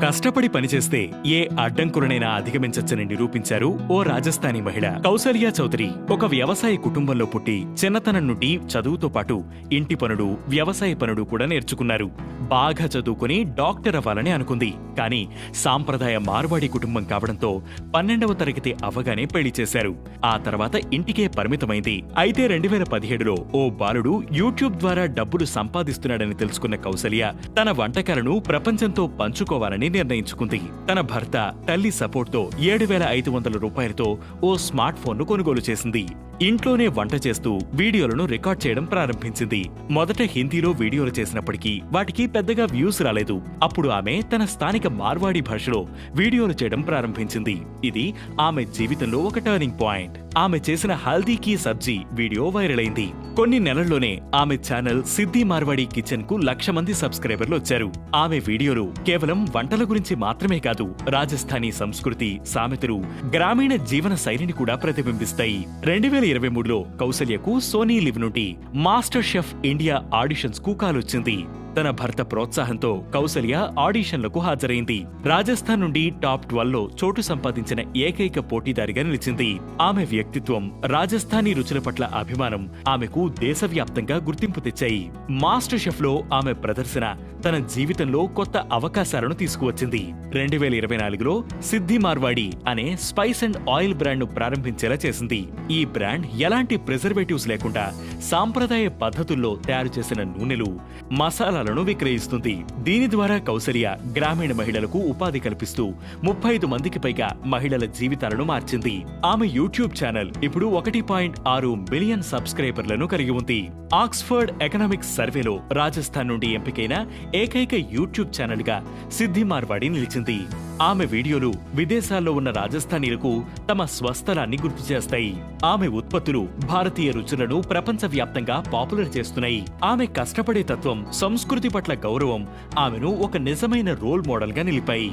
కష్టపడి పనిచేస్తే ఏ అడ్డంకులనైనా అధిగమించచ్చని నిరూపించారు ఓ రాజస్థానీ మహిళ కౌసల్యా చౌదరి. ఒక వ్యవసాయ కుటుంబంలో పుట్టి చిన్నతనం నుండి చదువుతో పాటు ఇంటి పనులు, వ్యవసాయ పనులు కూడా నేర్చుకున్నారు. బాగా చదువుకుని డాక్టర్ అవ్వాలని అనుకుంది. కానీ సాంప్రదాయ మార్వాడి కుటుంబం కావడంతో 12వ తరగతి అవ్వగానే పెళ్లి చేశారు. ఆ తర్వాత ఇంటికే పరిమితమైంది. అయితే 2017లో ఓ బాలుడు యూట్యూబ్ ద్వారా డబ్బులు సంపాదిస్తున్నాడని తెలుసుకున్న కౌసల్య తన వంటకాలను ప్రపంచంతో పంచుకోవాలని నిర్ణయించుకుంది. తన భర్త, తల్లి సపోర్ట్తో 7,500 రూపాయలతో ఓ స్మార్ట్ ఫోన్ను కొనుగోలు చేసింది. ఇంట్లోనే వంట చేస్తూ వీడియోలను రికార్డ్ చేయడం ప్రారంభించింది. మొదట హిందీలో వీడియోలు చేసినప్పటికీ వాటికి పెద్దగా వ్యూస్ రాలేదు. అప్పుడు ఆమె తన స్థానిక మార్వాడి భాషలో వీడియోలు చేయడం ప్రారంభించింది. ఇది ఆమె జీవితంలో ఒక టర్నింగ్ పాయింట్. ఆమె చేసిన హల్దీ కీ సబ్జీ వీడియో వైరల్ అయింది. కొన్ని నెలల్లోనే ఆమె ఛానల్ సిద్ధి మార్వాడి కిచెన్ కు 1,00,000 మంది సబ్స్క్రైబర్లు వచ్చారు. ఆమె వీడియోలు కేవలం వంటల గురించి మాత్రమే కాదు, రాజస్థానీ సంస్కృతి, సామెతలు, గ్రామీణ జీవన శైలిని కూడా ప్రతిబింబిస్తాయి. 2023లో కౌసల్యకు సోనీ లివ్ నుండి మాస్టర్ షెఫ్ ఇండియా ఆడిషన్స్ కు కాలొచ్చింది. తన భర్త ప్రోత్సాహంతో కౌసల్య ఆడిషన్లకు హాజరైంది. రాజస్థాన్ నుండి టాప్ 12లో చోటు సంపాదించిన ఏకైక పోటీదారిగా నిలిచింది. ఆమె వ్యక్తిత్వం, రాజస్థానీ రుచుల పట్ల అభిమానం ఆమెకు దేశవ్యాప్తంగా గుర్తింపు తెచ్చాయి. మాస్టర్ షెఫ్ లో ఆమె ప్రదర్శన తన జీవితంలో కొత్త అవకాశాలను తీసుకువచ్చింది. 2024లో సిద్ధి మార్వాడి అనే స్పైస్ అండ్ ఆయిల్ బ్రాండ్ ను ప్రారంభించేలా చేసింది. ఈ బ్రాండ్ ఎలాంటి ప్రిజర్వేటివ్స్ లేకుండా సాంప్రదాయ పద్ధతుల్లో తయారు చేసిన నూనెలు, మసాలాలను విక్రయిస్తుంది. దీని ద్వారా కౌసల్య గ్రామీణ మహిళలకు ఉపాధి కల్పిస్తూ 35 మందికి పైగా మహిళల జీవితాలను మార్చింది. ఆమె యూట్యూబ్ ఛానల్ ఇప్పుడు 1.6 మిలియన్ సబ్స్క్రైబర్లను కలిగి ఉంది. ఆక్స్ఫర్డ్ ఎకనామిక్స్ సర్వేలో రాజస్థాన్ నుండి ఎంపికైన ఏకైక యూట్యూబ్ ఛానల్ గా సిద్ధి మార్వాడి నిలిచింది. ఆమె వీడియోలు విదేశాల్లో ఉన్న రాజస్థానీలకు తమ స్వస్థలాన్ని గుర్తు చేస్తాయి. ఆమె ఉత్పత్తులు భారతీయ రుచులను ప్రపంచవ్యాప్తంగా పాపులర్ చేస్తున్నాయి. ఆమె కష్టపడే తత్వం, సంస్కృతి పట్ల గౌరవం ఆమెను ఒక నిజమైన రోల్ మోడల్ గా నిలిపాయి.